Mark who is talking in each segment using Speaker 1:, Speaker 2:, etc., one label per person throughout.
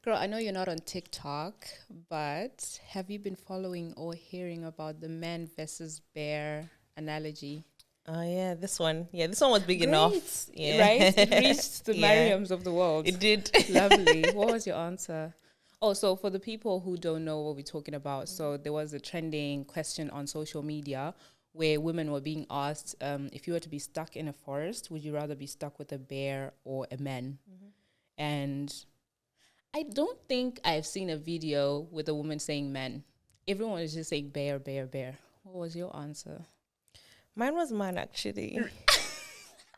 Speaker 1: Girl, I know you're not on TikTok, but have you been following or hearing about the man versus bear analogy?
Speaker 2: Oh yeah, this one. Yeah, this one was big
Speaker 1: Great,
Speaker 2: enough. Yeah.
Speaker 1: right? It reached the
Speaker 2: Yeah.
Speaker 1: Mariams of the world.
Speaker 2: It did.
Speaker 1: Lovely. What was your answer? Oh, so for the people who don't know what we're talking about, so there was a trending question on social media where women were being asked, if you were to be stuck in a forest, would you rather be stuck with a bear or a man? And I don't think I've seen a video with a woman saying man. Everyone is just saying bear, bear, bear. What was your answer?
Speaker 2: Mine was man actually.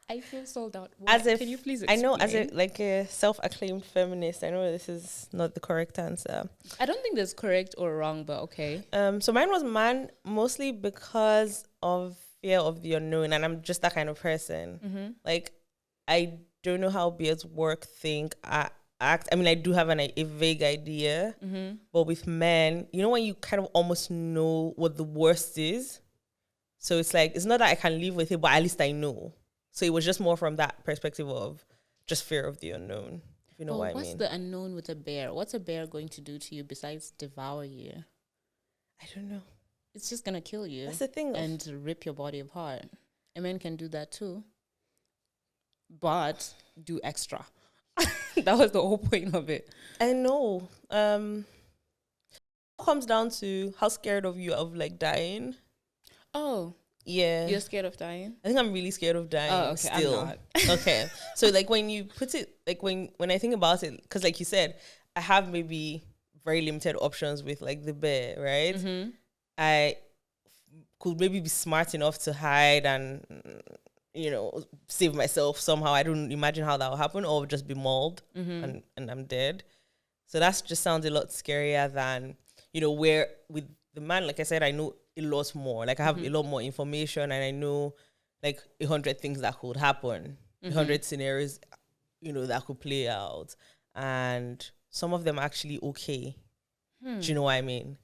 Speaker 1: I feel sold out.
Speaker 2: As if
Speaker 1: Can you please
Speaker 2: I
Speaker 1: explain?
Speaker 2: know, as a like a self-acclaimed feminist, I know this is not the correct answer.
Speaker 1: I don't think there's correct or wrong, but okay.
Speaker 2: So mine was man, mostly because of fear of the unknown, and I'm just that kind of person. Like, I don't know how bears work, think, act. I mean, I do have a vague idea, but with men, you know, when you kind of almost know what the worst is, so it's like it's not that I can live with it, but at least I know. So it was just more from that perspective of just fear of the unknown. If you know what I mean.
Speaker 1: What's the unknown with a bear? What's a bear going to do to you besides devour you?
Speaker 2: I don't know.
Speaker 1: It's just gonna kill you.
Speaker 2: That's the thing.
Speaker 1: And rip your body apart. A man can do that too. But do extra. That was the whole point of it.
Speaker 2: I know. It comes down to how scared of you of like dying.
Speaker 1: Oh.
Speaker 2: Yeah.
Speaker 1: You're scared of dying?
Speaker 2: I think I'm really scared of dying.
Speaker 1: Oh, okay.
Speaker 2: Still.
Speaker 1: I'm not.
Speaker 2: Okay. So like when you put it, like when I think about it, because like you said, I have maybe very limited options with like the bear, right? I could maybe be smart enough to hide and, you know, save myself somehow. I don't imagine how that will happen, or just be mauled and I'm dead. So that just sounds a lot scarier than, you know, where with the man, like I said, I know a lot more. Like I have a lot more information, and I know like 100 things that could happen, 100 scenarios, you know, that could play out, and some of them are actually okay. Do you know what I mean?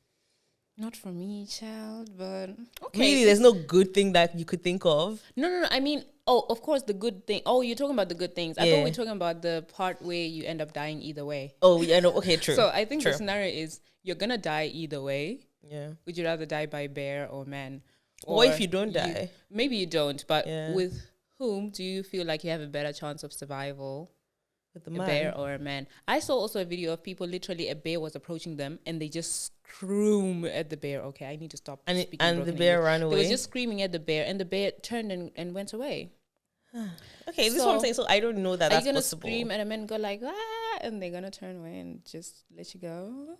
Speaker 1: Not for me, child, but okay.
Speaker 2: Really, there's no good thing that you could think of.
Speaker 1: No. I mean, of course, the good thing. Oh, you're talking about the good things. I thought we were talking about the part where you end up dying either way.
Speaker 2: Oh, yeah, no, okay, true.
Speaker 1: So I think the scenario is you're gonna die either way.
Speaker 2: Yeah.
Speaker 1: Would you rather die by bear or man?
Speaker 2: Or what if you don't die?
Speaker 1: Maybe you don't, but with whom do you feel like you have a better chance of survival?
Speaker 2: With the
Speaker 1: A
Speaker 2: man.
Speaker 1: bear or a man? I saw also a video of people, literally a bear was approaching them and they just scream at the bear. Okay, I need to stop speaking.
Speaker 2: And the bear ran away?
Speaker 1: They were just screaming at the bear, and the bear turned and went away.
Speaker 2: Okay, this is what I'm saying. So I don't know that that's possible. Are you going to
Speaker 1: scream and a man go like, ah, and they're going to turn away and just let you go?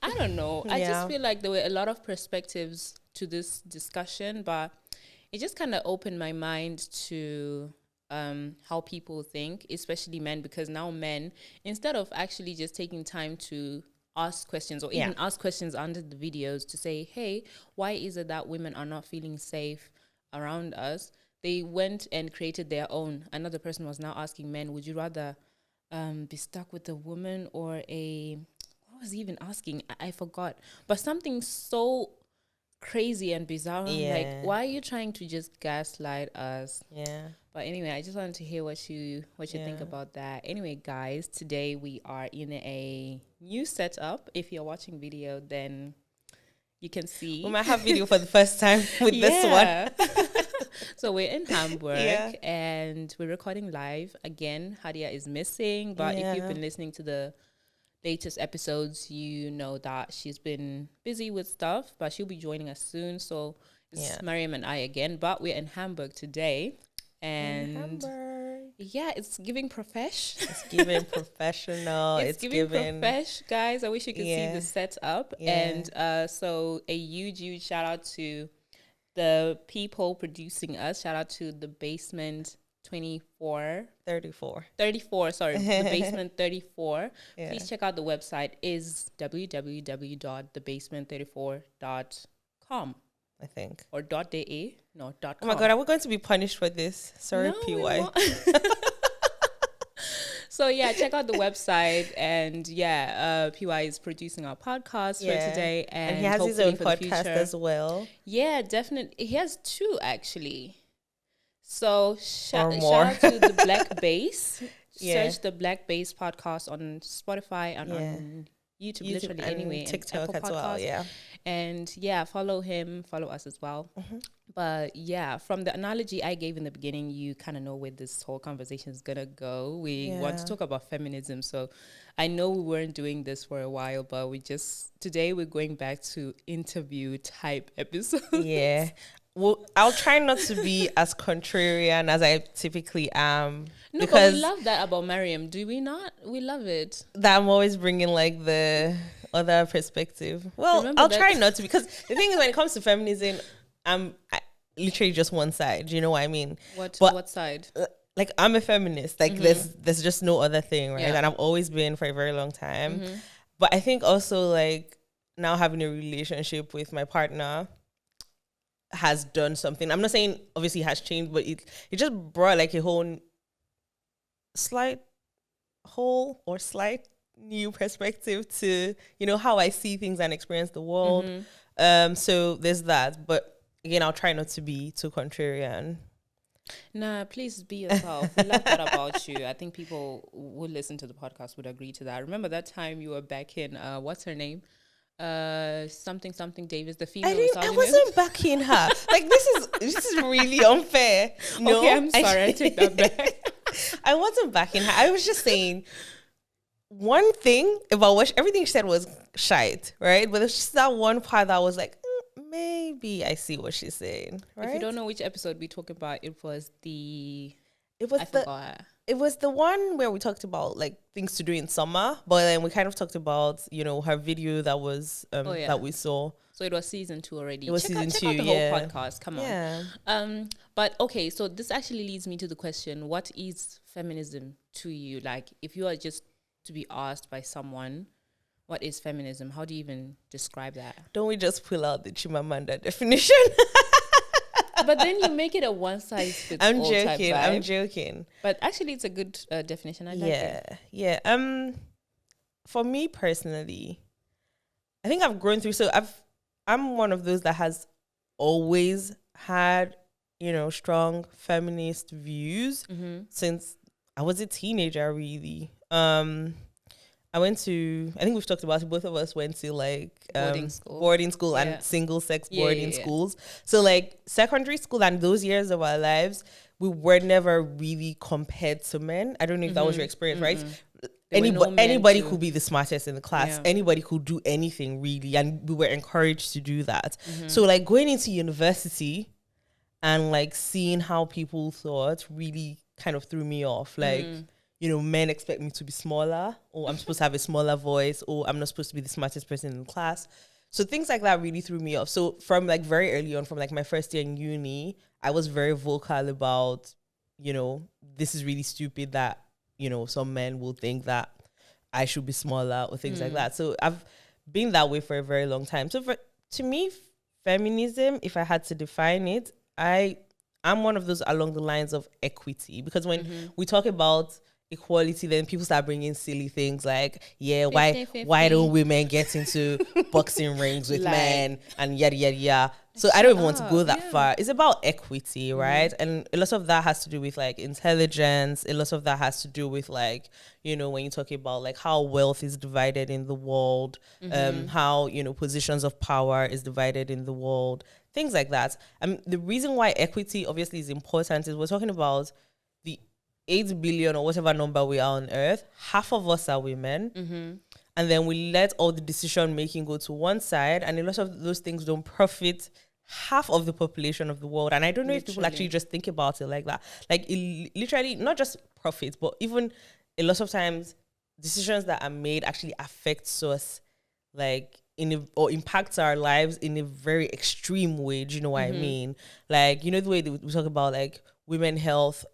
Speaker 1: I don't know. I just feel like there were a lot of perspectives to this discussion, but it just kind of opened my mind to how people think, especially men, because now men, instead of actually just taking time to ask questions or even ask questions under the videos to say, hey, why is it that women are not feeling safe around us? They went and created their own. Another person was now asking men, would you rather be stuck with a woman or a... was he even asking? I forgot. But something so crazy and bizarre. Like, why are you trying to just gaslight us?
Speaker 2: Yeah.
Speaker 1: But anyway, I just wanted to hear what you think about that. Anyway, guys, today we are in a new setup. If you're watching video, then you can see.
Speaker 2: We might have video for the first time with this one.
Speaker 1: So we're in Hamburg and we're recording live. Again, Hadia is missing, but if you've been listening to the latest episodes, you know that she's been busy with stuff, but she'll be joining us soon. So it's Mariam and I again, but we're in Hamburg today. And it's giving profesh. It's
Speaker 2: giving professional.
Speaker 1: It's giving profesh, guys. I wish you could see the setup. And so a huge shout out to the people producing us. Shout out to the Basement 34, sorry, the Basement 34. Please check out the website. Is www.thebasement34.com,
Speaker 2: I think,
Speaker 1: or .de. No, .com.
Speaker 2: Oh my god, are we going to be punished for this? Sorry, no, PY.
Speaker 1: So check out the website, and PY is producing our podcast for today, and
Speaker 2: he has his own podcast as well.
Speaker 1: Yeah, definitely. He has two actually. So shout out to the Black Bass. search the Black Based Podcast on Spotify and on YouTube literally anyway,
Speaker 2: TikTok
Speaker 1: and Apple
Speaker 2: as well.
Speaker 1: Podcasts. And follow him, follow us as well. But from the analogy I gave in the beginning, you kind of know where this whole conversation is gonna go. We want to talk about feminism, so I know we weren't doing this for a while, but today we're going back to interview type episodes.
Speaker 2: Yeah. Well, I'll try not to be as contrarian as I typically am.
Speaker 1: No, but we love that about Mariam. Do we not? We love it.
Speaker 2: That I'm always bringing like the other perspective. Well, I'll try not to, because the thing is, when it comes to feminism, I'm literally just one side. Do you know what I mean?
Speaker 1: What side?
Speaker 2: Like, I'm a feminist. Like, there's just no other thing, right? Yeah. And I've always been for a very long time. But I think also, like, now having a relationship with my partner has done something. I'm not saying obviously it has changed, but it just brought like a whole slight new perspective to, you know, how I see things and experience the world. So there's that. But again, I'll try not to be too contrarian.
Speaker 1: Nah, please be yourself. We love that about you. I think people who listen to the podcast would agree to that. Remember that time you were back in what's her name? Something Davis, the female.
Speaker 2: I wasn't backing her. Like, this is really unfair. No,
Speaker 1: okay, I'm sorry, I take that back.
Speaker 2: I wasn't backing her. I was just saying one thing about what everything she said was shite, right? But there's just that one part that was like, maybe I see what she's saying. Right?
Speaker 1: If you don't know which episode we talk about, it was
Speaker 2: the one where we talked about like things to do in summer, but then we kind of talked about, you know, her video that was that we saw.
Speaker 1: So it was season 2 already.
Speaker 2: It was
Speaker 1: check
Speaker 2: season 2.
Speaker 1: Check out the whole podcast. Come on.
Speaker 2: Yeah.
Speaker 1: But okay, so this actually leads me to the question: what is feminism to you? Like, if you are just to be asked by someone, what is feminism? How do you even describe that?
Speaker 2: Don't we just pull out the Chimamanda definition?
Speaker 1: But then you make it a one-size-fits-all type vibe.
Speaker 2: I'm joking.
Speaker 1: But actually, it's a good definition. I like it.
Speaker 2: Yeah. For me personally, I think I've grown through. So I'm one of those that has always had, you know, strong feminist views since I was a teenager. Really. I think we've talked about it, both of us went to like boarding school and single sex boarding schools. So like secondary school and those years of our lives, we were never really compared to men. I don't know if that was your experience, right? Anybody could be the smartest in the class. Yeah. Anybody could do anything really. And we were encouraged to do that. So like going into university and like seeing how people thought really kind of threw me off. Like, you know, men expect me to be smaller, or I'm supposed to have a smaller voice, or I'm not supposed to be the smartest person in the class. So things like that really threw me off. So from like very early on, from like my first year in uni, I was very vocal about, you know, this is really stupid that, you know, some men will think that I should be smaller or things like that. So I've been that way for a very long time. So to me, feminism, if I had to define it, I'm one of those along the lines of equity, because when we talk about equality, then people start bringing silly things like, 50, why don't women get into boxing rings with men and yada yada yada. So I don't even want to go that far. It's about equity, right? And a lot of that has to do with like intelligence. A lot of that has to do with like, you know, when you talk about like how wealth is divided in the world, how, you know, positions of power is divided in the world, things like that. The reason why equity obviously is important is we're talking about the 8 billion or whatever number we are on earth. Half of us are women. And then we let all the decision making go to one side, and a lot of those things don't profit half of the population of the world. And I don't know if people actually just think about it like that. Like, it literally, not just profit, but even a lot of times decisions that are made actually affects us, like, or impacts our lives in a very extreme way. Do you know what I mean? Like, you know, the way that we talk about like women health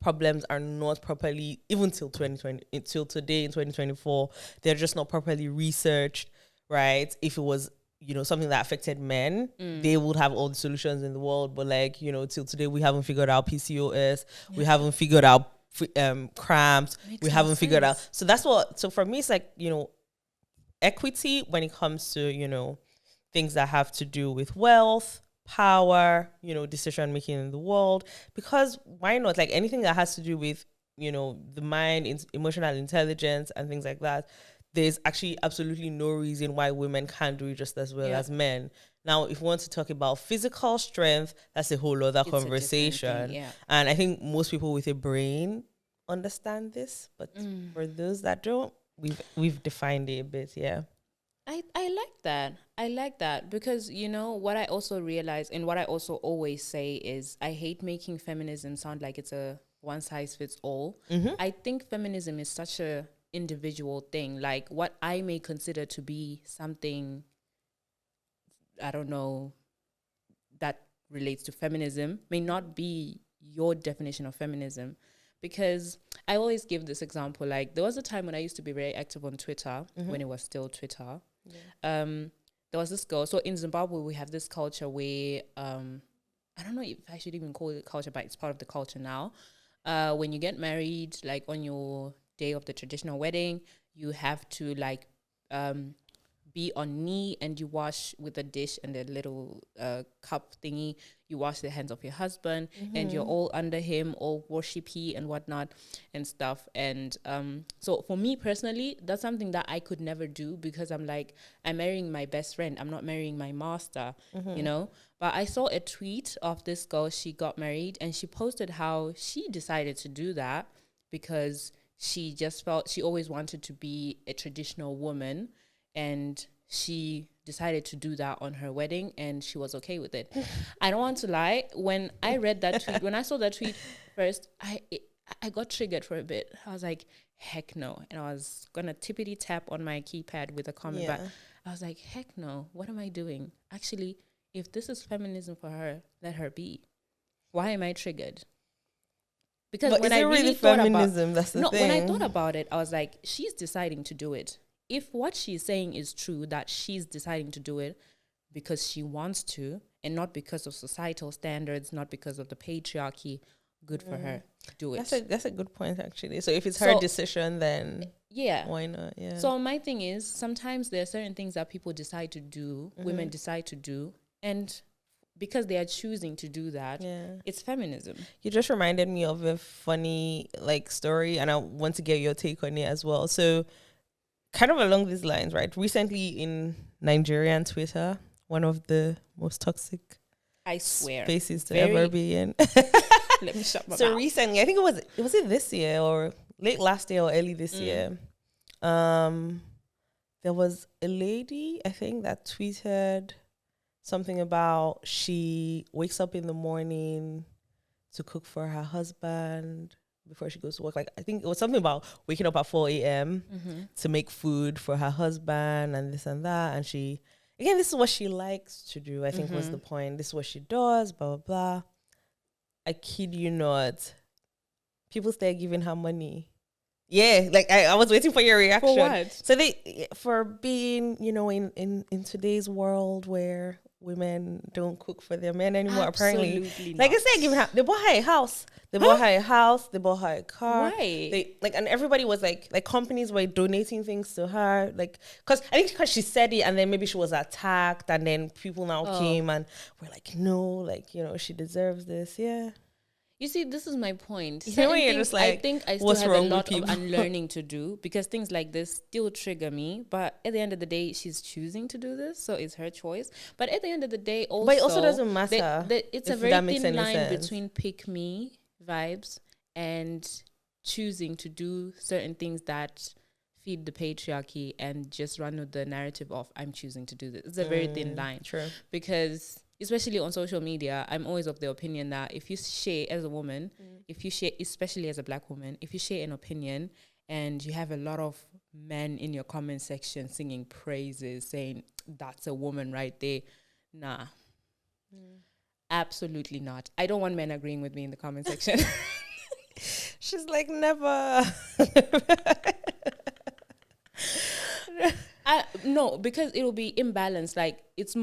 Speaker 2: problems are not properly, even till 2020, until today in 2024, they're just not properly researched, right? If it was, you know, something that affected men, they would have all the solutions in the world. But like, you know, till today, we haven't figured out PCOS. We haven't figured out cramps. We haven't figured out. So that's what, so for me, it's like, you know, equity when it comes to, you know, things that have to do with wealth, power, you know, decision making in the world. Because why not? Like anything that has to do with the mind, emotional intelligence and things like that, there's actually absolutely no reason why women can't do it just as well as men. Now, if we want to talk about physical strength, that's a whole other conversation.
Speaker 1: Thing,
Speaker 2: and I think most people with a brain understand this, but for those that don't, we've defined it a bit.
Speaker 1: I like that. I like that because, what I also realize and what I also always say is I hate making feminism sound like it's a one size fits all. I think feminism is such a individual thing. Like what I may consider to be something, I don't know, that relates to feminism may not be your definition of feminism. Because I always give this example, like there was a time when I used to be very active on Twitter, when it was still Twitter. There was this girl. So in Zimbabwe, we have this culture where, I don't know if I should even call it culture, but it's part of the culture now. When you get married, like on your day of the traditional wedding, you have to like be on knee and you wash with a dish and a little cup thingy. You wash the hands of your husband and you're all under him, all worshipy and whatnot and stuff. And so for me personally, that's something that I could never do because I'm like, I'm marrying my best friend. I'm not marrying my master, But I saw a tweet of this girl. She got married and she posted how she decided to do that because she just felt she always wanted to be a traditional woman. And she decided to do that on her wedding and she was okay with it. I don't want to lie. When I read that tweet, when I saw that tweet first, I got triggered for a bit. I was like, heck no. And I was going to tippity tap on my keypad with a comment back. I was like, heck no. What am I doing? Actually, if this is feminism for her, let her be. Why am I triggered? Because
Speaker 2: but
Speaker 1: when
Speaker 2: is
Speaker 1: I
Speaker 2: it
Speaker 1: really
Speaker 2: really
Speaker 1: thought
Speaker 2: feminism?
Speaker 1: about,
Speaker 2: that's the thing.
Speaker 1: when I thought about it, I was like, she's deciding to do it. If what she's saying is true, that she's deciding to do it because she wants to and not because of societal standards, not because of the patriarchy, good for her. Do it.
Speaker 2: That's a good point, actually. So if it's her decision, then why not? Yeah.
Speaker 1: So my thing is, sometimes there are certain things that people decide to do, women decide to do, and because they are choosing to do that, it's feminism.
Speaker 2: You just reminded me of a funny story, and I want to get your take on it as well. So kind of along these lines, right? Recently in Nigerian Twitter, one of the most toxic spaces to ever be in.
Speaker 1: Let me shut my
Speaker 2: So
Speaker 1: mouth.
Speaker 2: recently, I think it was this year or late last year or early this year. There was a lady, I think, that tweeted something about she wakes up in the morning to cook for her husband before she goes to work. Like, I think it was something about waking up at 4 a.m. To make food for her husband and this and that. And she, again, this is what she likes to do, I think was the point. This is what she does, blah, blah, blah. I kid you not. People started giving her money. Yeah, like I was waiting for your reaction.
Speaker 1: For what?
Speaker 2: So for being, in today's world where women don't cook for their men anymore.
Speaker 1: Absolutely
Speaker 2: apparently,
Speaker 1: not.
Speaker 2: like I said, giving her, they bought her a house. They bought her a house. They bought her a car.
Speaker 1: Why?
Speaker 2: And everybody was like companies were donating things to her, because she said it, and then maybe she was attacked, and then people now came and were like, no, she deserves this. Yeah.
Speaker 1: You see, this is my point.
Speaker 2: You know when you're just like,
Speaker 1: I think I still
Speaker 2: what's
Speaker 1: have a
Speaker 2: wrong with
Speaker 1: lot of
Speaker 2: people?
Speaker 1: unlearning to do because things like this still trigger me. But at the end of the day, she's choosing to do this, so it's her choice. But at the end of the day, also,
Speaker 2: but it also doesn't matter.
Speaker 1: It's a very thin line between pick me vibes and choosing to do certain things that feed the patriarchy and just run with the narrative of I'm choosing to do this. It's a very thin line.
Speaker 2: True.
Speaker 1: Because especially on social media, I'm always of the opinion that if you share as a woman, if you share, especially as a black woman, if you share an opinion and you have a lot of men in your comment section singing praises, saying that's a woman right there, nah. Absolutely not. I don't want men agreeing with me in the comment section.
Speaker 2: She's like, never.
Speaker 1: No, because it will be imbalanced. Like it's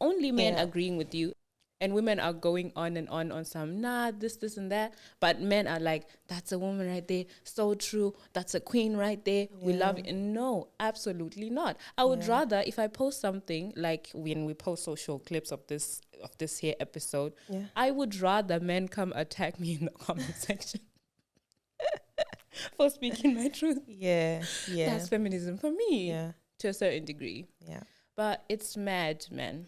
Speaker 1: only men agreeing with you, and women are going on and on some this and that. But men are like, that's a woman right there, so true. That's a queen right there. We love it. And no, absolutely not. I would rather if I post something like when we post social clips of this here episode, I would rather men come attack me in the comment section. for speaking my truth.
Speaker 2: Yeah.
Speaker 1: That's feminism for me.
Speaker 2: Yeah.
Speaker 1: To a certain degree.
Speaker 2: Yeah.
Speaker 1: But it's mad, man.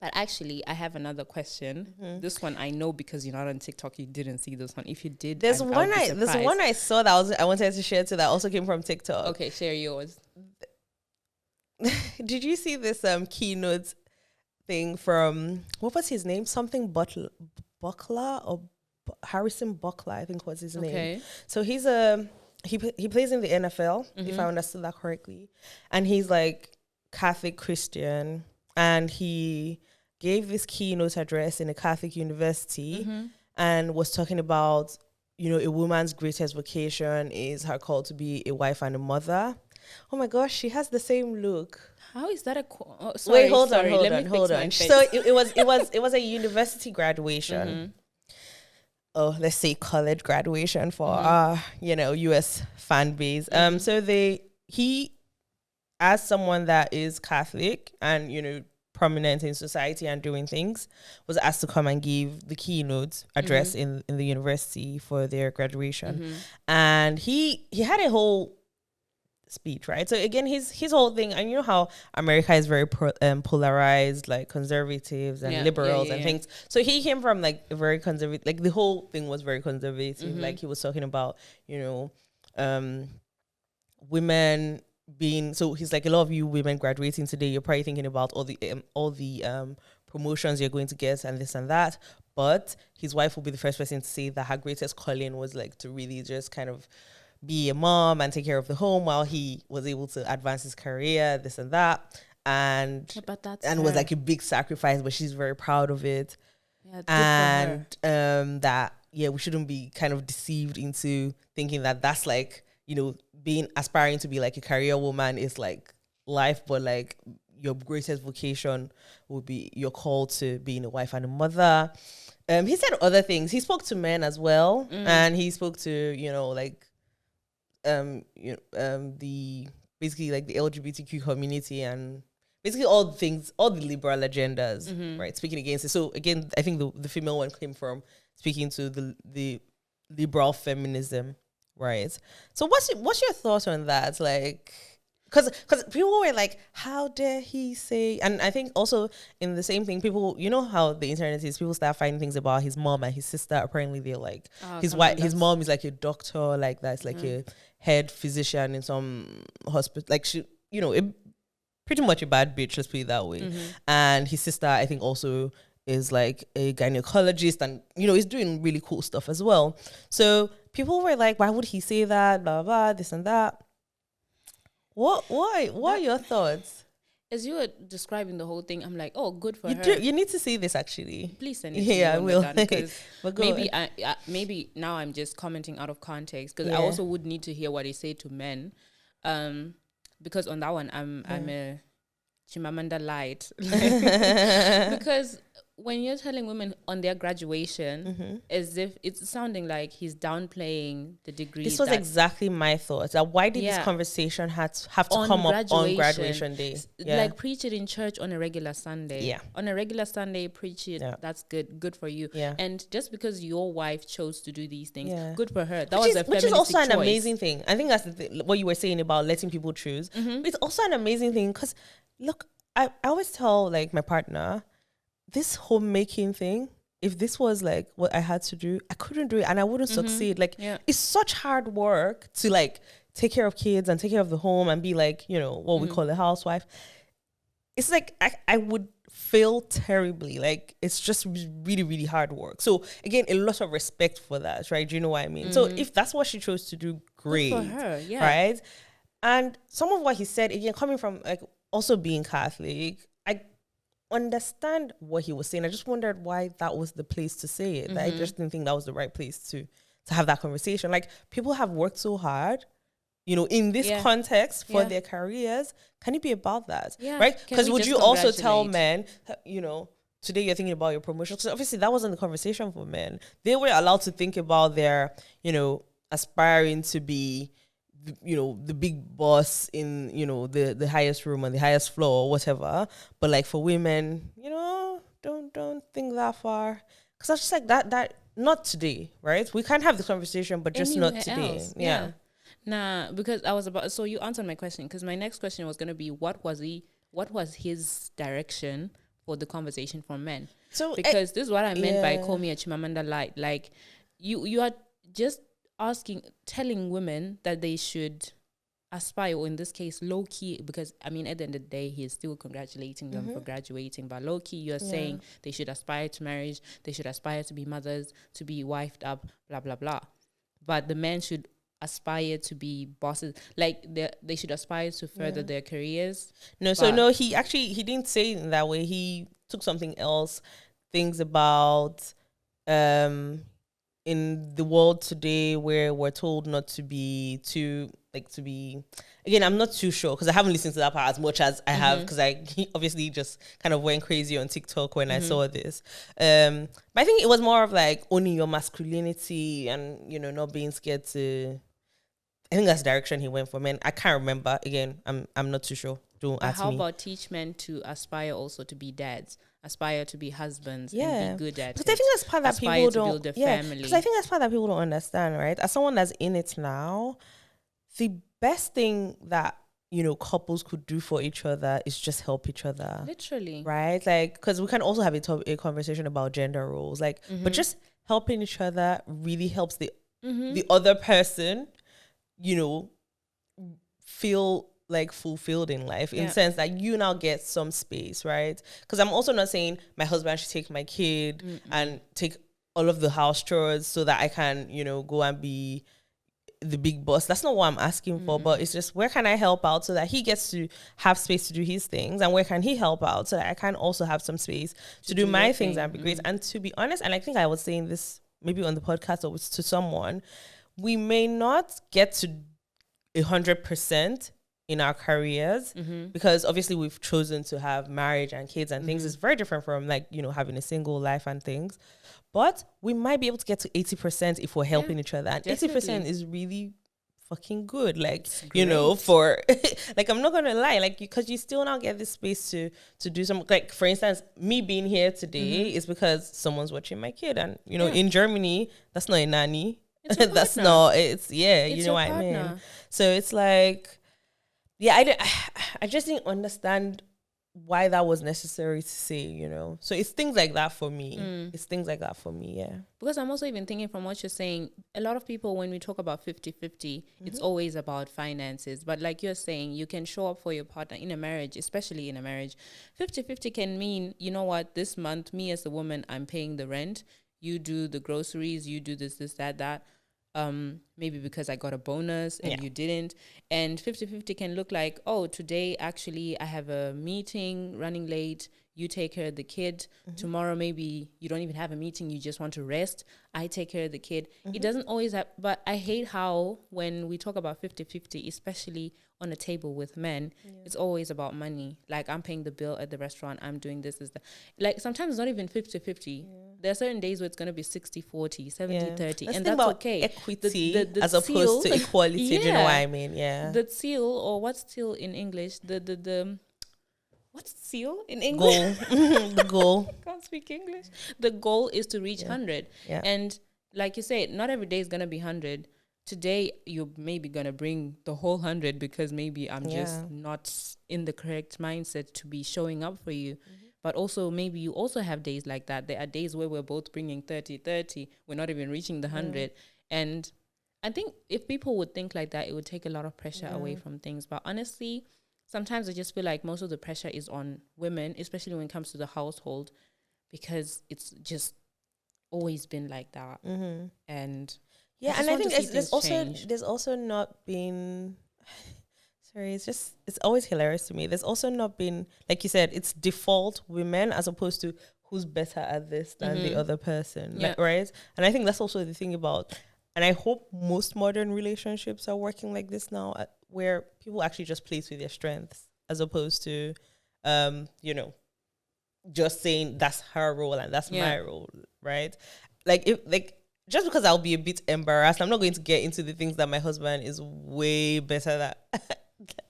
Speaker 1: But actually, I have another question. This one I know because you're not on TikTok. You didn't see this one. If you did,
Speaker 2: there's one I saw that I wanted to share too that also came from TikTok.
Speaker 1: Okay, share yours.
Speaker 2: Did you see this keynote thing from, what was his name? Something Buckler or Harrison Buckler, I think was his name. So he's he plays in the NFL, if I understood that correctly, and he's like Catholic Christian, and he gave this keynote address in a Catholic university and was talking about, you know, a woman's greatest vocation is her call to be a wife and a mother. Oh my gosh, she has the same look.
Speaker 1: How is that
Speaker 2: Wait, hold on. So it was a university graduation. Oh, let's say college graduation for our, you know, US fan base. So he, as someone that is Catholic and, you know, prominent in society and doing things, was asked to come and give the keynote address in the university for their graduation. And he had a whole speech, right? So again, his whole thing, and you know how America is very polarized, like conservatives and liberals and things. So he came from like a very conservative, like the whole thing was very conservative. Like he was talking about, you know, women being, so he's like, a lot of you women graduating today, you're probably thinking about all the promotions you're going to get and this and that, but his wife will be the first person to say that her greatest calling was like to really just kind of be a mom and take care of the home while he was able to advance his career, this and that, and was like a big sacrifice, but she's very proud of it. And that we shouldn't be kind of deceived into thinking that that's like, you know, being aspiring to be like a career woman is like life, but like your greatest vocation would be your call to being a wife and a mother. He said other things. He spoke to men as well, and he spoke to, you know, like the basically like the LGBTQ community and basically all the things, all the liberal agendas, right? Speaking against it. So again, I think the female one came from speaking to the liberal feminism. Right. So what's your thoughts on that? Like, because people were like, how dare he say? And I think also in the same thing, people, you know how the internet is, people start finding things about his mom and his sister. Apparently they're like, his mom is like a doctor, like that's like a head physician in some hospital. Like she, you know, pretty much a bad bitch, let's put it that way. And his sister, I think also is like a gynecologist, and you know, he's doing really cool stuff as well. So people were like, why would he say that? Blah, blah, this and that. What are your thoughts?
Speaker 1: As you were describing the whole thing, I'm like, oh, good for her.
Speaker 2: You need to see this actually.
Speaker 1: Please send it to me.
Speaker 2: Yeah, I will.
Speaker 1: Because maybe now I'm just commenting out of context, because I also would need to hear what he said to men. Because on that one, I'm a Chimamanda Light. Because when you're telling women on their graduation, as if it's sounding like he's downplaying the degree.
Speaker 2: This was exactly my thoughts. Why did this conversation have to come up on graduation day?
Speaker 1: Like preach it in church on a regular Sunday.
Speaker 2: Yeah.
Speaker 1: On a regular Sunday, preach it. Yeah. That's good for you. Yeah. And just because your wife chose to do these things, good for her.
Speaker 2: Which is also an amazing thing. I think that's what you were saying about letting people choose. It's also an amazing thing because, look, I always tell like my partner, this homemaking thing, if this was like what I had to do, I couldn't do it and I wouldn't succeed. Like it's such hard work to like take care of kids and take care of the home and be like, you know, what we call a housewife. It's like I would fail terribly. Like it's just really, really hard work. So again, a lot of respect for that, right? Do you know what I mean? So if that's what she chose to do, great. Good for her, right? And some of what he said, again, coming from like also being Catholic, I understand what he was saying. I just wondered why that was the place to say it. I just didn't think that was the right place to have that conversation. Like people have worked so hard, you know, in this context for their careers. Can it be about that? Yeah. Right? Because would you also tell men, you know, today you're thinking about your promotion? Because obviously that wasn't the conversation for men. They were allowed to think about their, you know, aspiring to be, you know, the big boss in, you know, the highest room on the highest floor or whatever. But like for women, you know, don't think that far. Because I was just like that not today, right? We can have this conversation, but just
Speaker 1: Anywhere
Speaker 2: not today.
Speaker 1: else.
Speaker 2: Yeah.
Speaker 1: Nah, because so you answered my question, because my next question was going to be, what was his direction for the conversation for men?
Speaker 2: So
Speaker 1: because this is what I meant by call me a Chimamanda Light. Like, you are just telling women that they should aspire, or in this case, low key, because I mean, at the end of the day, he is still congratulating them for graduating. But low key, you're saying they should aspire to marriage, they should aspire to be mothers, to be wifed up, blah blah blah. But the men should aspire to be bosses. Like, they should aspire to further their careers.
Speaker 2: No, he didn't say it in that way. He took something else. Things about in the world today where we're told not to be again, I'm not too sure because I haven't listened to that part as much as I have, because I obviously just kind of went crazy on TikTok when I saw this. But I think it was more of like owning your masculinity and, you know, not being scared to. I think that's the direction he went for men. I can't remember. Again, I'm not too sure. Don't ask me.
Speaker 1: How about teach men to aspire also to be dads, aspire to be husbands, and be good at it?
Speaker 2: Because I think that's part that people don't.
Speaker 1: Build a family.
Speaker 2: Because I think that's part that people don't understand, right? As someone that's in it now, the best thing that, you know, couples could do for each other is just help each other.
Speaker 1: Literally.
Speaker 2: Right? Like, because we can also have a conversation about gender roles, like, but just helping each other really helps the other person, you know, feel like fulfilled in life, in the sense that you now get some space, right? Because I'm also not saying my husband should take my kid and take all of the house chores so that I can, you know, go and be the big boss. That's not what I'm asking for, but it's just, where can I help out so that he gets to have space to do his things, and where can he help out so that I can also have some space to do my things and be great. And to be honest, and I think I was saying this maybe on the podcast or to someone, we may not get to 100% in our careers, because obviously we've chosen to have marriage and kids and things. It's very different from, like, you know, having a single life and things. But we might be able to get to 80% if we're helping each other. And definitely. 80% is really fucking good. Like, you know, for like, I'm not gonna lie, like, because you still now get this space to do some, like, for instance, me being here today is because someone's watching my kid. And, you know, in Germany, that's not a nanny. That's not, it's you know what I mean? So it's like, I just didn't understand why that was necessary to say, you know. So it's things like that for me. It's things like that for me, yeah.
Speaker 1: Because I'm also even thinking, from what you're saying, a lot of people, when we talk about 50-50, it's always about finances. But like you're saying, you can show up for your partner in a marriage, especially in a marriage. 50-50 can mean, you know what, this month, me as a woman, I'm paying the rent. You do the groceries, you do this, that. Maybe because I got a bonus and you didn't. And 50-50 can look like, oh, today actually I have a meeting running late, you take care of the kid. Tomorrow maybe you don't even have a meeting, you just want to rest, I take care of the kid. It doesn't always have, but I hate how when we talk about 50-50, especially on a table with men, it's always about money. Like, I'm paying the bill at the restaurant, I'm doing this, like, sometimes it's not even 50-50. There are certain days where it's going to be 60-40, 70-30, and that's okay.
Speaker 2: Equity the as opposed to equality, do you know what I mean? Yeah.
Speaker 1: The seal, or what's seal in English? The what's seal in English?
Speaker 2: Goal. The goal.
Speaker 1: I can't speak English. The goal is to reach 100. Yeah. And like you said, not every day is going to be 100. Today, you're maybe going to bring the whole 100 because maybe I'm just not in the correct mindset to be showing up for you. But also, maybe you also have days like that. There are days where we're both bringing 30. We're not even reaching the 100. And I think if people would think like that, it would take a lot of pressure away from things. But honestly, sometimes I just feel like most of the pressure is on women, especially when it comes to the household, because it's just always been like that. And
Speaker 2: and I think there's also not been sorry, it's always hilarious to me. There's also not been, like you said, it's default women as opposed to who's better at this than the other person, like, right? And I think that's also the thing about, and I hope most modern relationships are working like this now, where people actually just play to their strengths as opposed to, you know, just saying that's her role and that's my role, right? Just because I'll be a bit embarrassed, I'm not going to get into the things that my husband is way better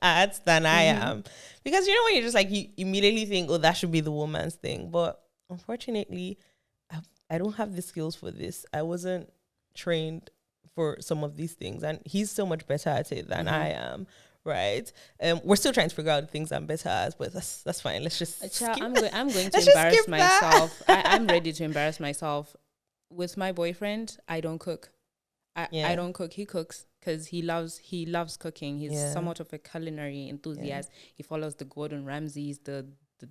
Speaker 2: at than I am. Because, you know, when you're just like, you immediately think, oh, that should be the woman's thing. But unfortunately, I don't have the skills for this. I wasn't trained for some of these things, and he's so much better at it than I am, right? We're still trying to figure out the things I'm better at, but that's fine. Let's just
Speaker 1: I'm going to embarrass myself. I'm ready to embarrass myself. With my boyfriend, I don't cook. I don't cook. He cooks because he loves cooking. He's somewhat of a culinary enthusiast. He follows the Gordon Ramsays,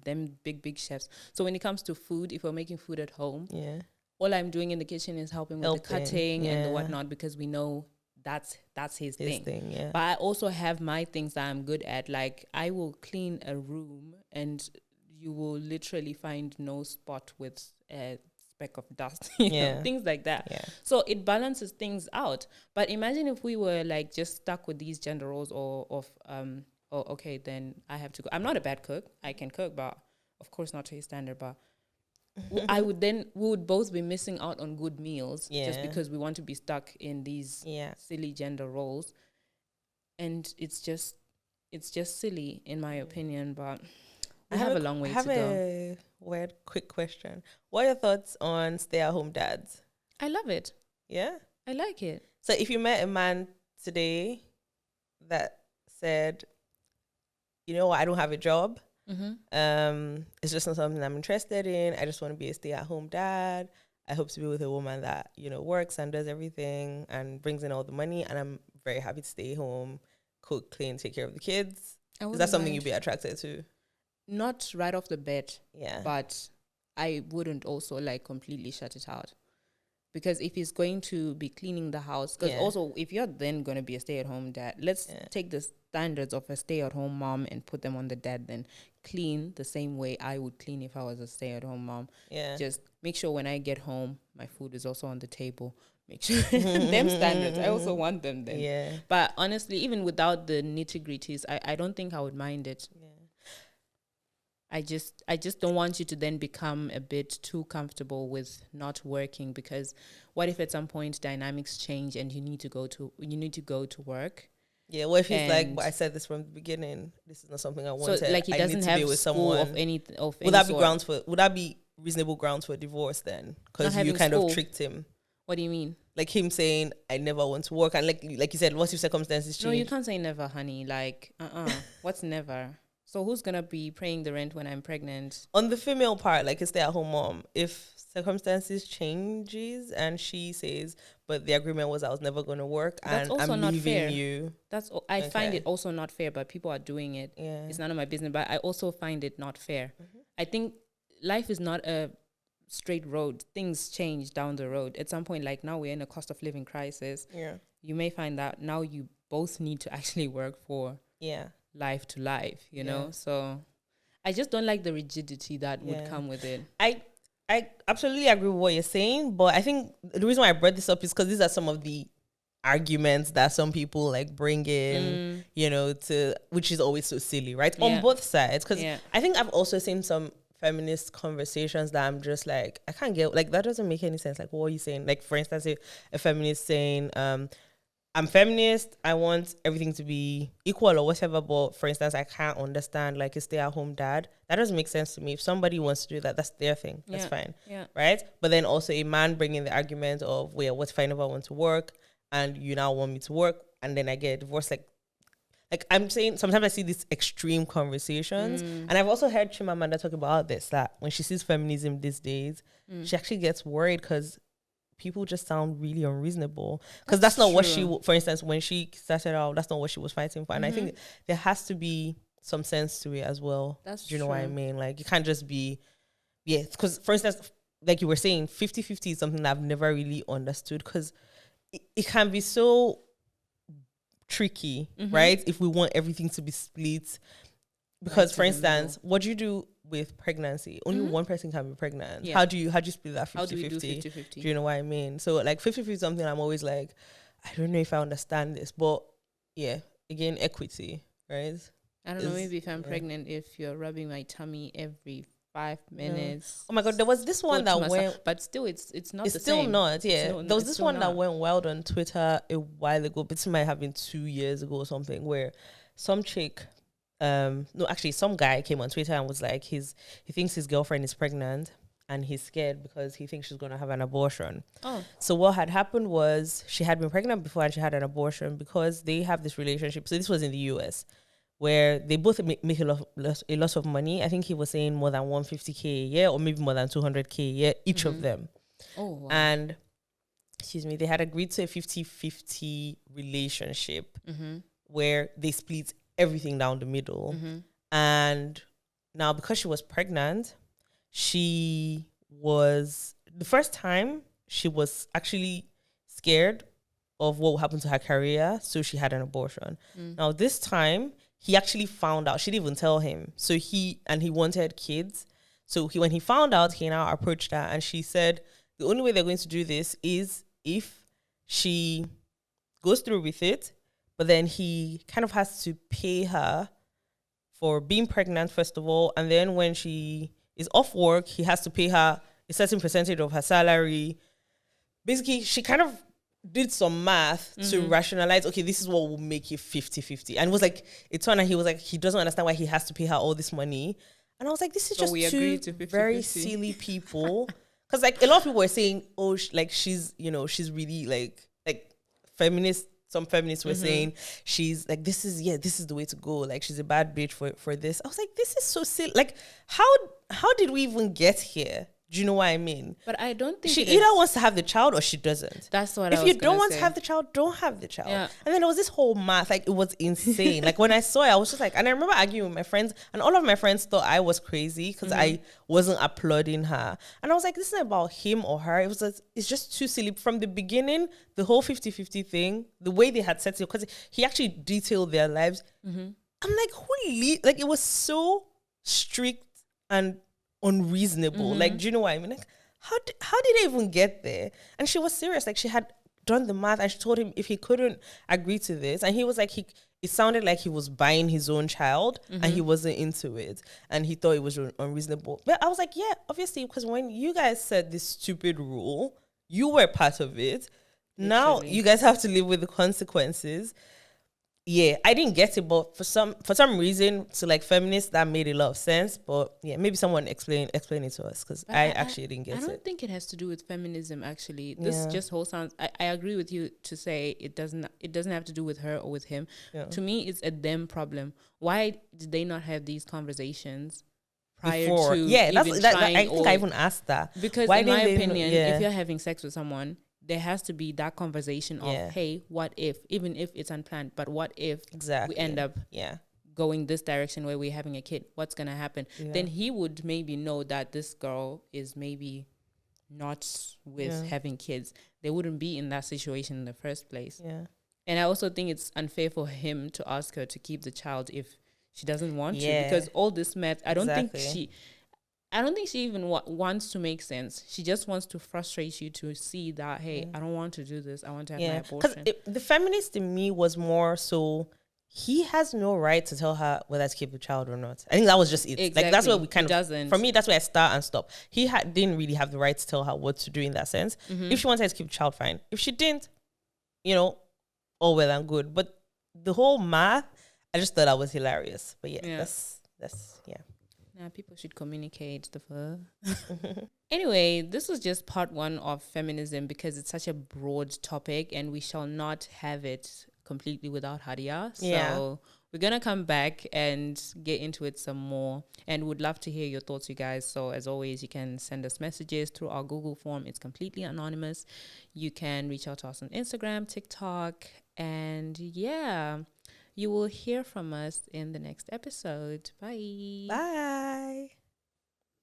Speaker 1: them big chefs. So when it comes to food, if we're making food at home, all I'm doing in the kitchen is helping with the cutting and the whatnot, because we know that's his thing. But I also have my things that I'm good at. Like, I will clean a room and you will literally find no spot with a speck of dust, you know, things like that. So it balances things out. But imagine if we were like just stuck with these gender roles okay, then I have to go. I'm not a bad cook. I can cook, but of course not to his standard. But we would both be missing out on good meals just because we want to be stuck in these silly gender roles. And it's just silly in my opinion, but I have a long way to go. I have
Speaker 2: a weird quick question. What are your thoughts on stay-at-home dads?
Speaker 1: I love it.
Speaker 2: Yeah?
Speaker 1: I like it.
Speaker 2: So if you met a man today that said, you know what, I don't have a job, it's just not something I'm interested in, I just want to be a stay-at-home dad, I hope to be with a woman that, you know, works and does everything and brings in all the money, and I'm very happy to stay home, cook, clean, take care of the kids, is that something you'd be attracted to?
Speaker 1: Not right off the bat, but I wouldn't also like completely shut it out. Because if he's going to be cleaning the house, because also if you're then going to be a stay-at-home dad, let's take the standards of a stay-at-home mom and put them on the dad, then clean the same way I would clean if I was a stay-at-home mom. Just make sure when I get home, my food is also on the table. Make sure them standards, I also want them then. But honestly, even without the nitty-gritties, I don't think I would mind it. I just don't want you to then become a bit too comfortable with not working, because what if at some point dynamics change and you need to go to work? Yeah,
Speaker 2: what if he's like, but I said this from the beginning, this is not something I wanted.
Speaker 1: So like he doesn't have with school of any
Speaker 2: would that be grounds for, would that be reasonable grounds for divorce then? Because you kind of tricked him.
Speaker 1: What do you mean?
Speaker 2: Like him saying, I never want to work, and like you said, what if circumstances change?
Speaker 1: No, you can't say never, honey. Like, what's never? So who's going to be paying the rent when I'm pregnant?
Speaker 2: On the female part, like a stay-at-home mom, if circumstances changes and she says, but the agreement was I was never going to work, that's and I'm leaving you.
Speaker 1: I find it also not fair, but people are doing it. It's none of my business, but I also find it not fair. I think life is not a straight road. Things change down the road. At some point, like now we're in a cost of living crisis. You may find that now you both need to actually work for life to life, you know? So I just don't like the rigidity that would come with it.
Speaker 2: I absolutely agree with what you're saying, but I think the reason why I brought this up is because these are some of the arguments that some people like bring in, you know, to, which is always so silly, right? On both sides. Because I think I've also seen some feminist conversations that I'm just like, I can't get, like, that doesn't make any sense. Like, what are you saying? Like, for instance, a feminist saying, I'm feminist, I want everything to be equal or whatever, but for instance, I can't understand like a stay-at-home dad. That doesn't make sense to me. If somebody wants to do that, that's their thing. That's fine. Right? But then also a man bringing the argument of, well, what if I never want to work and you now want me to work and then I get divorced? Like I'm saying, sometimes I see these extreme conversations, and I've also heard Chimamanda talk about this, that when she sees feminism these days, she actually gets worried because people just sound really unreasonable, because that's not true. What she, for instance, when she started out, that's not what she was fighting for. And I think there has to be some sense to it as well. Do you know what I mean? Like, you can't just be, because for instance, like you were saying, 50-50 is something that I've never really understood, because it can be so tricky, right? If we want everything to be split. Because for instance, what do you do with pregnancy? Only one person can be pregnant. How do you split that 50-50?
Speaker 1: How do we do 50-50?
Speaker 2: Do you know what I mean? So like 50-50 is something I'm always like, I don't know if I understand this, but again, equity, right?
Speaker 1: I don't know, maybe if I'm pregnant, if you're rubbing my tummy every 5 minutes.
Speaker 2: Oh my God, there was this one that went,
Speaker 1: but still it's not the
Speaker 2: still
Speaker 1: same.
Speaker 2: Not, there was this one that went wild on Twitter a while ago, but it might have been 2 years ago or something, where some chick, some guy came on Twitter and was like, he thinks his girlfriend is pregnant, and he's scared because he thinks she's going to have an abortion.
Speaker 1: Oh.
Speaker 2: So what had happened was she had been pregnant before and she had an abortion because they have this relationship. So this was in the US where they both make a lot of money. I think he was saying more than 150K a year or maybe more than 200K a year, each of them.
Speaker 1: Oh, wow.
Speaker 2: And, they had agreed to a 50-50 relationship where they split everything down the middle. And now because she was pregnant, she was, the first time she was actually scared of what would happen to her career, so she had an abortion. Now this time, he actually found out. She didn't even tell him. So he wanted kids. So when he found out, he now approached her and she said, the only way they're going to do this is if she goes through with it, but then he kind of has to pay her for being pregnant, first of all. And then when she is off work, he has to pay her a certain percentage of her salary. Basically, she kind of did some math to rationalize, okay, this is what will make it 50-50. And it was like, it turned out he was like, he doesn't understand why he has to pay her all this money. And I was like, this is just two very silly people. Because like a lot of people were saying, oh, she's really like feminist. Some feminists were saying she's like, this is the way to go. Like she's a bad bitch for this. I was like, this is so silly. Like how did we even get here? Do you know what I mean?
Speaker 1: But I don't think
Speaker 2: she either wants to have the child or she doesn't.
Speaker 1: That's what I was
Speaker 2: If you don't want to have the child, don't have the child. Yeah. And then there was this whole math, like it was insane. Like when I saw it, I was just like, and I remember arguing with my friends, and all of my friends thought I was crazy because I wasn't applauding her. And I was like, this isn't about him or her. It's just too silly. From the beginning, the whole 50-50 thing, the way they had set it, because he actually detailed their lives. I'm like, like it was so strict and unreasonable. Like, do you know what I mean? Like, how did they even get there? And she was serious. Like, she had done the math and she told him if he couldn't agree to this, and he was like, it sounded like he was buying his own child and he wasn't into it and he thought it was unreasonable. But I was like, yeah, obviously, because when you guys said this stupid rule, you were part of it. Literally. Now you guys have to live with the consequences. Yeah, I didn't get it, but for some reason, to like feminists, that made a lot of sense. But yeah, maybe someone explain it to us, because I actually didn't get it.
Speaker 1: I don't think it has to do with feminism. Actually, this just whole sounds. I agree with you to say it doesn't have to do with her or with him. Yeah. To me, it's a them problem. Why did they not have these conversations prior to? Yeah, I
Speaker 2: think I even asked that,
Speaker 1: because in my opinion, if you're having sex with someone, there has to be that conversation of, hey, what if, even if it's unplanned, but what if we end up going this direction where we're having a kid? What's going to happen? Yeah. Then he would maybe know that this girl is maybe not with having kids. They wouldn't be in that situation in the first place. Yeah. And I also think it's unfair for him to ask her to keep the child if she doesn't want to, because all this math, I don't think she even wants to make sense. She just wants to frustrate you to see that, hey, I don't want to do this. I want to have my abortion.
Speaker 2: Because the feminist in me was more so, he has no right to tell her whether to keep the child or not. I think that was just it. Exactly. Like that's where we kind of, for me, that's where I start and stop. He didn't really have the right to tell her what to do in that sense. If she wanted to keep the child, fine. If she didn't, all well and good. But the whole math, I just thought that was hilarious. But that's
Speaker 1: Nah, people should communicate the Anyway, this was just part 1 of feminism, because it's such a broad topic and we shall not have it completely without Hadia. So we're going to come back and get into it some more, and would love to hear your thoughts, you guys. So as always, you can send us messages through our Google form. It's completely anonymous. You can reach out to us on Instagram, TikTok, and you will hear from us in the next episode. Bye.
Speaker 2: Bye.